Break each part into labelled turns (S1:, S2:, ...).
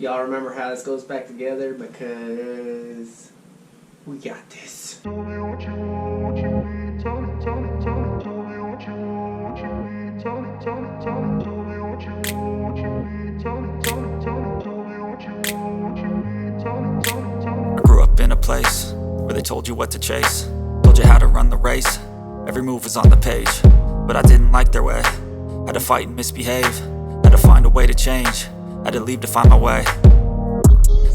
S1: Y'all remember how this goes back together because we got this.
S2: Tell me what you want, what you need. Tell me, tell me, tell me. Tell me what you want, what you need. Tell me, tell me, tell me. Tell me what you want, what you need. Tell me, tell me, tell me. Tell me what you want, what you need. Tell me, tell me, tell me.
S3: I grew up in a place where they told you what to chase, told you how to run the race. Every move was on the page, but I didn't like their way. Had to fight and misbehave, had to find a way to change, had to leave to find my way.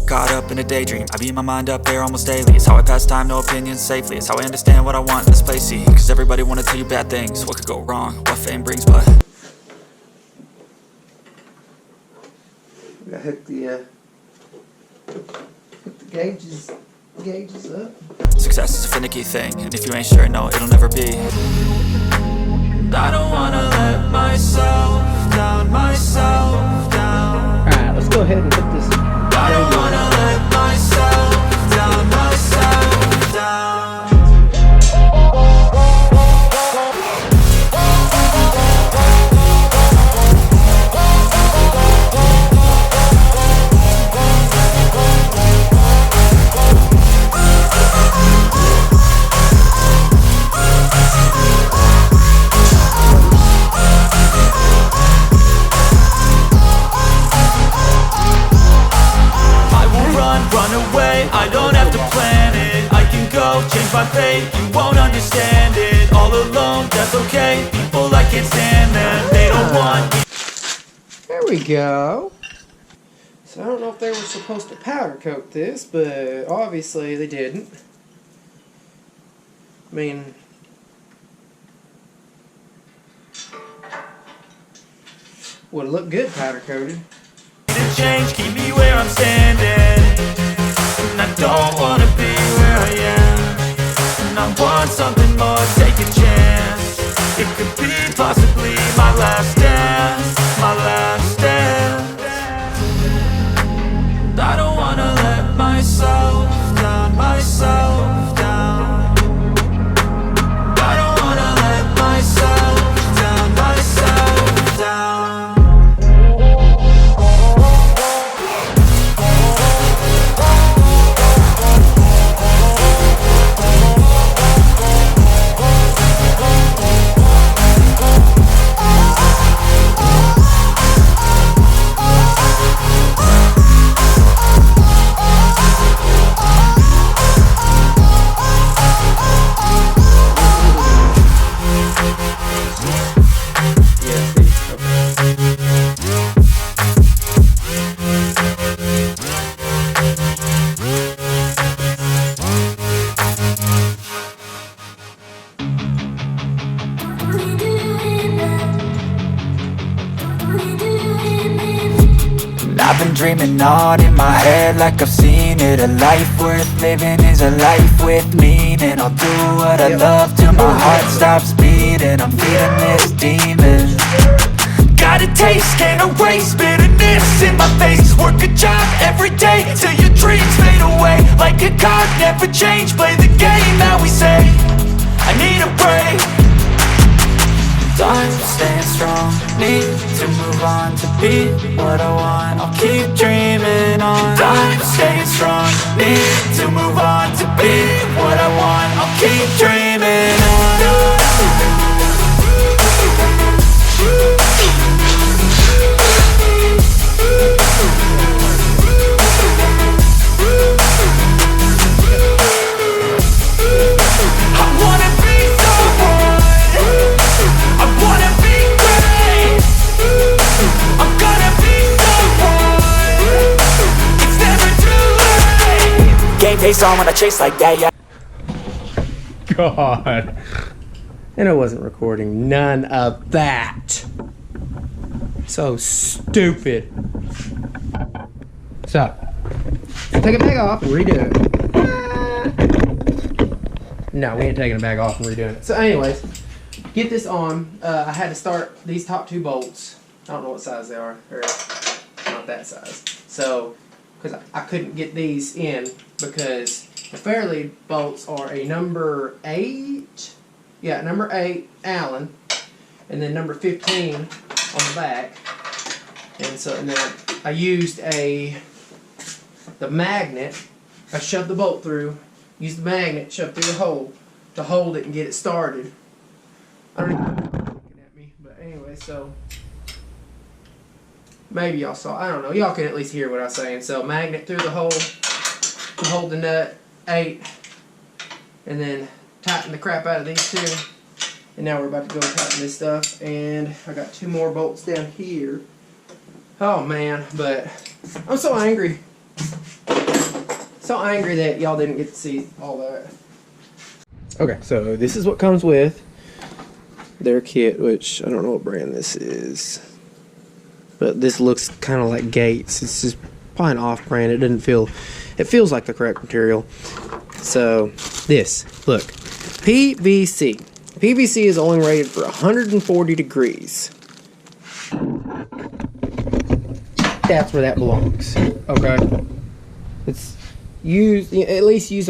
S3: Caught up in a daydream, I beat my mind up there almost daily. It's how I pass time, no opinions safely. It's how I understand what I want in this place, see. Cause everybody wanna tell you bad things, what could go wrong, what fame brings, but
S1: We gotta hook the gauges up.
S3: success is a finicky thing, and if you ain't sure, no, it'll never be. I don't wanna let myself down,
S1: Alright, let's go ahead and put this.
S3: I don't wanna let myself down, run away, I don't have to plan it. I can go, change my fate, you won't understand it. All alone, that's okay, people I can't stand them. They don't want me.
S1: There we go. So I don't know if they were supposed to powder coat this, but obviously they didn't. I mean, would have looked good powder coated.
S3: To change, keep me where I'm standing. And I don't wanna be where I am. And I want something more, take a chance. It could be possibly my last dance, my last dance. I don't wanna let myself down, myself down. I don't wanna let myself down, myself down. I've been dreaming on in my head like I've seen it. A life worth living is a life with meaning. I'll do what I love till my heart stops beating. I'm feeding this demon. Got a taste, can't erase bitterness in my face. Work a job every day till your dreams fade away. Like a card, never change, play the game that we say. I need a break. I'm staying strong, need to move on to be what I want. I'll keep dreaming on. I'm staying strong, need to move on to be what I want. I'll keep dreaming on. Face on when I chase like that, yeah.
S1: God. And I wasn't recording none of that. So stupid. So, take it back off and redo it. No, we ain't taking it back off and redoing it. So anyways, get this on. I had to start these top two bolts. I don't know what size they are. They're not that size. So, because I couldn't get these in because the Fairlead bolts are a number 8. Yeah, number 8 Allen, and then number 15 on the back. And then I used a the magnet, I shoved the bolt through, used the magnet, shoved through the hole to hold it and get it started. I don't know if you're looking at me, but anyway, so maybe y'all saw, I don't know, y'all can at least hear what I was saying. So magnet through the hole to hold the nut, 8, and then tighten the crap out of these 2. And now we're about to go tighten this stuff, and I got 2 more bolts down here. Oh man, but I'm so angry. So angry that y'all didn't get to see all that. Okay, so this is what comes with their kit, which I don't know what brand this is. But this looks kind of like Gates. It's just probably an off-brand. It doesn't feel, it feels like the correct material. So this, look, PVC. PVC is only rated for 140 degrees. That's where that belongs. Okay? It's at least use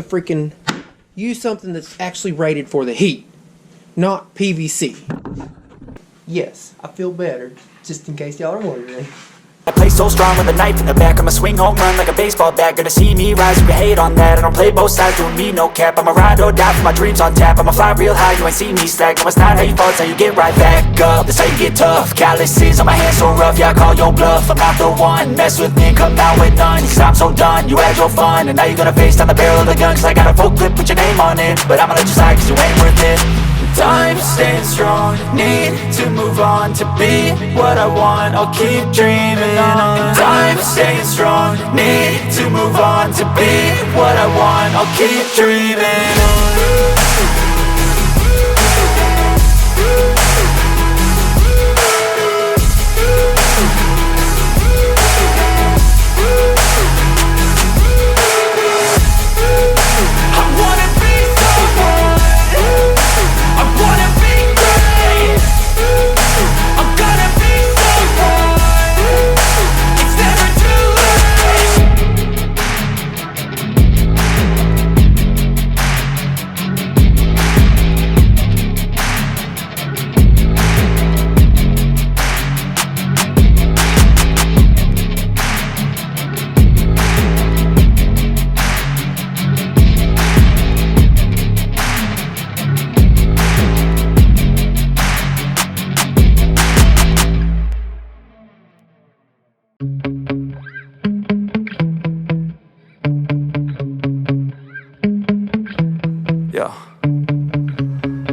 S1: something that's actually rated for the heat, not PVC. Yes, I feel better, just in case y'all are wondering.
S3: I play so strong with a knife in the back. I'ma swing home run like a baseball bat. Gonna see me rise if you hate on that. I don't play both sides, doing me no cap. I'ma ride or die for my dreams on tap. I'ma fly real high, you ain't see me slack. No, it's not how you fall, it's how you get right back up. That's how you get tough. Calluses on my hands so rough, yeah, I call your bluff. I'm not the one, mess with me and come out with none. Cause I'm so done, you had your fun. And now you're gonna face down the barrel of the gun. Cause I got a full clip with your name on it. But I'ma let you slide cause you ain't worth it. Time staying strong, need to move on to be what I want. I'll keep dreaming on. Time staying strong, need to move on to be what I want. I'll keep dreaming on.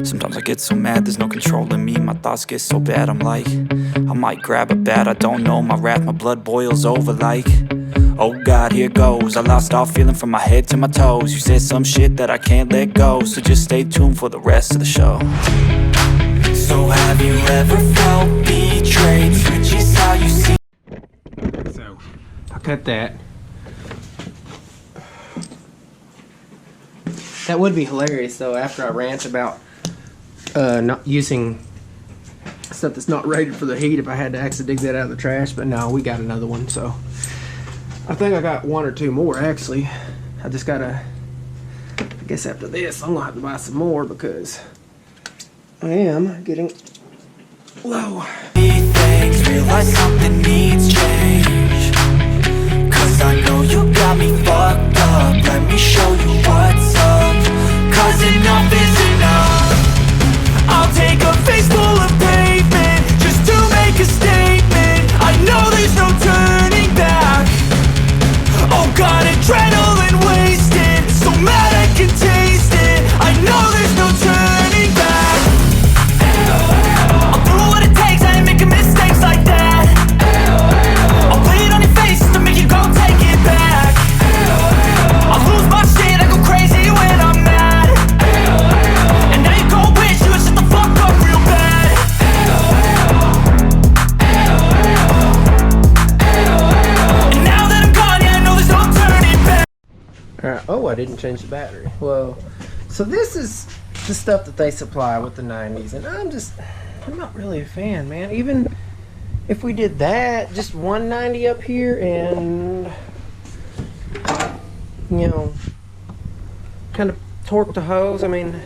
S3: Sometimes I get so mad, there's no controlling me. My thoughts get so bad, I'm like, I might grab a bat, I don't know. My wrath, my blood boils over like, oh God, here goes. I lost all feeling from my head to my toes. You said some shit that I can't let go, so just stay tuned for the rest of the show. So have you ever felt betrayed? Which is how you see.
S1: So, I'll cut that. That would be hilarious though, after I rant about not using stuff that's not rated for the heat, if I had to actually dig that out of the trash. But no, we got another one, so I think I got 1 or 2 more actually. I just gotta, I guess after this I'm gonna have to buy some more because I am getting low.
S3: Things, realize something needs change, cause I know you got me fucked up. Let me show you what's up, cause enough is enough. I'll take a face full of pavement just to make a statement. I know there's no turning back. Oh God, adrenaline wasted, so mad I can taste it. I know there's no turning back. I'll do what it takes, I ain't making mistakes like that. I'll put it on your face to make you go take it back. I'll lose my shit, I go crazy when I'm mad. And now you gon' wish you would shut the fuck up real bad. And now that I'm gone, yeah, I know there's no turning back.
S1: Alright, oh, I didn't change the battery. Well, so this is the stuff that they supply with the 90s, and I'm not really a fan, man. Even if we did that, just 190 up here and, you know, kind of torque the hose. I mean,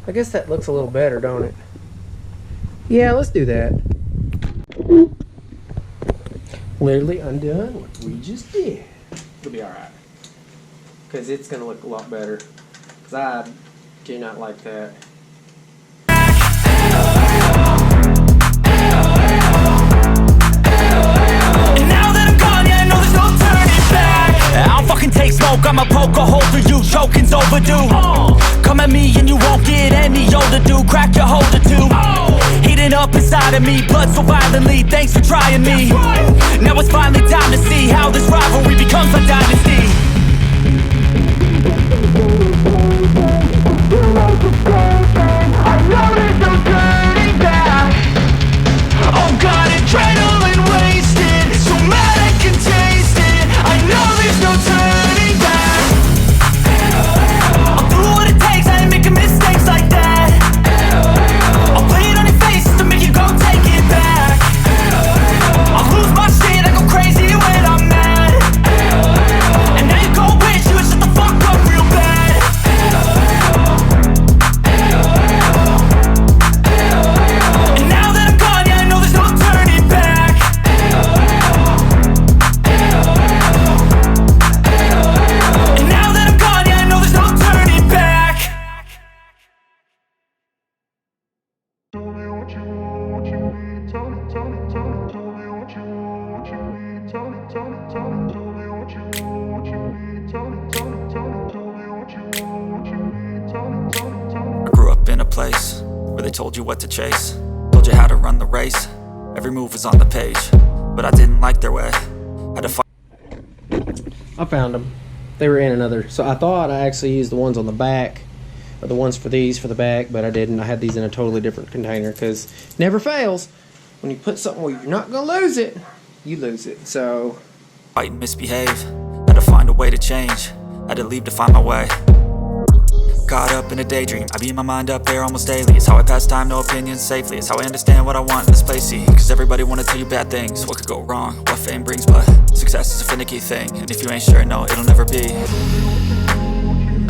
S1: I guess that looks a little better, don't it? Yeah, let's do that. Literally undone what we just did. It'll be alright. Because it's going to look a lot better. Because I do not like that.
S3: And now that I'm gone, yeah, I know there's no turning back. I'll fucking take smoke, I'ma poke a hole through you, choking's overdue. Come at me and you won't get any older, dude. Crack your holder too. Heating up inside of me, blood so violently, thanks for trying me. Now it's finally time to see how this rivalry becomes a dynasty. I know there's no turning back. Oh God, adrenaline wasted, so mad I can taste it. I know there's no turning back. I'll do what it takes, I ain't making mistakes like that. I'll play it on your face to make you go take it back. I'll lose my shit, I go crazy when I'm mad. And now you go wish you would shut the fuck up real bad. And now that I'm gone, yeah, I know there's no turning back. And now that I'm gone, yeah, I know there's no turning back.
S2: Tell me what you want, what you need. Tell me, tell me, tell me. Tell me what you want, what you need. Tell me, tell me, tell me. Tell me what you want, what you need. Tell me, tell me, tell me. Tell me what you want, what you need. Tell me, tell me, tell me.
S3: I grew up in a place where they told you what to chase, told you how to run the race. Every move was on the page, but I didn't like their way. Had to fight.
S1: I found them. They were in another. So I thought I actually used the ones on the back, or the ones for these for the back, but I didn't. I had these in a totally different container because it never fails. When you put something where you're not going to lose it, you lose it. So
S3: Fight and misbehave. Had to find a way to change. Had to leave to find my way. Caught up in a daydream, I beat my mind up there almost daily. It's how I pass time, no opinions safely. It's how I understand what I want in this place, see. Cause everybody wanna tell you bad things, what could go wrong, what fame brings. But success is a finicky thing, and if you ain't sure, no, it'll never be.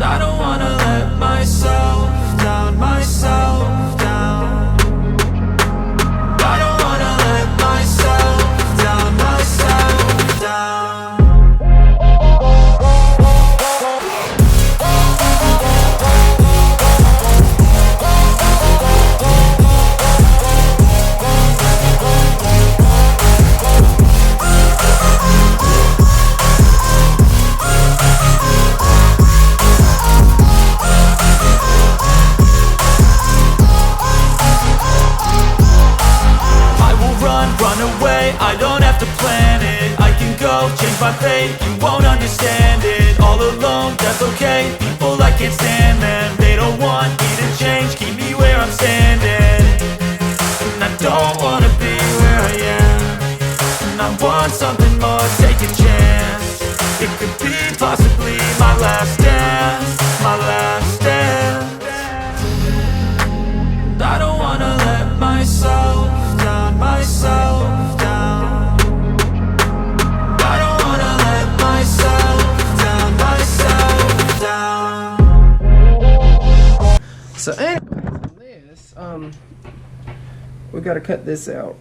S3: I don't wanna let myself down, myself down. I don't wanna let myself down, myself down. Run away, I don't have to plan it. I can go, change my fate, you won't understand it. All alone, that's okay, people I can't stand them. They don't want me to change, keep me where I'm standing. And I don't wanna be where I am. And I want something more, take a chance. It could be possibly my last dance, my last dance. I don't wanna let myself down, myself down. I don't wanna let myself down, myself down.
S1: So anyway, this, we gotta cut this out.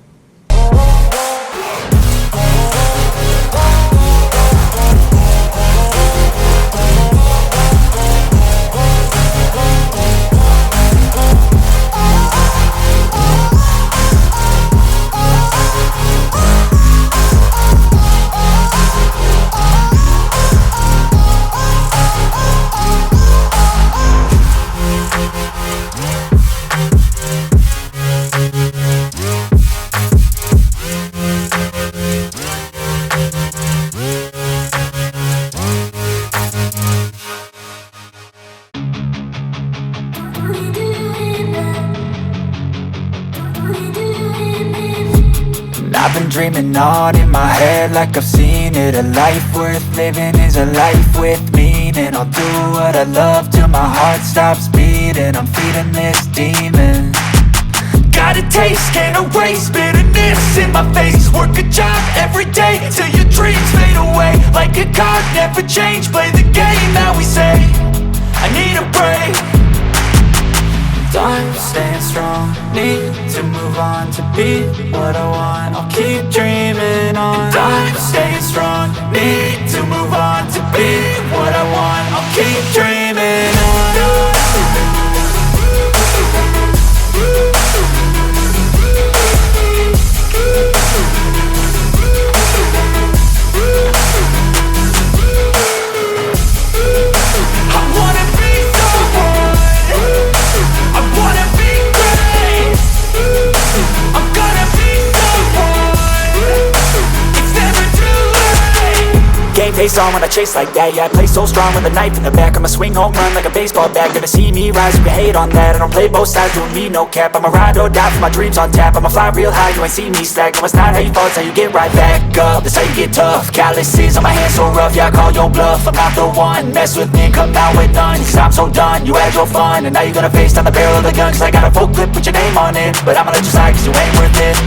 S3: I've been dreaming on in my head like I've seen it. A life worth living is a life with meaning. I'll do what I love till my heart stops beating. I'm feeding this demon. Got a taste, can't erase bitterness in my face. Work a job every day till your dreams fade away. Like a card, never change, play the game that we say. I need a break. I'm staying strong, need to move on to be what I want. I'll keep dreaming on. I'm staying strong, Need to move on to be what I want. I'll keep dreaming on. I wanna be someone. I wanna be great. I'm gonna be someone. It's never too late. Game face on when I chase like that. Yeah, I play so strong with a knife in the back. I'ma swing home run like a baseball bat. Gonna see me rise if you hate on that. I don't play both sides, doing me no cap. I'ma ride or die for my dreams on tap. I'ma fly real high, you ain't see me slack. No, it's not how you fall, it's how you get right back up. That's how you get tough. Calluses on my hands so rough, yeah, I call your bluff. I'm not the one, mess with me and come out with none. Cause I'm so done, you had your fun. And now you're gonna face down the barrel of the gun. Cause I got a full clip with your name on it. But I'ma let you slide cause you ain't worth it.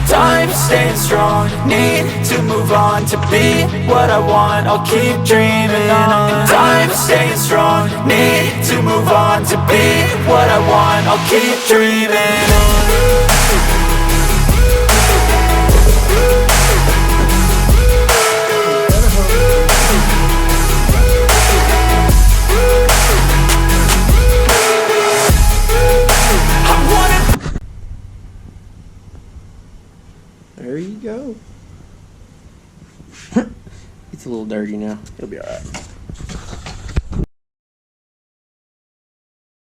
S3: Time staying strong, need to move on to be what I want. I'll keep dreaming on. Time staying strong, need to move on to be what I want. I'll keep dreaming on.
S1: There you go. It's a little dirty now. It'll be alright.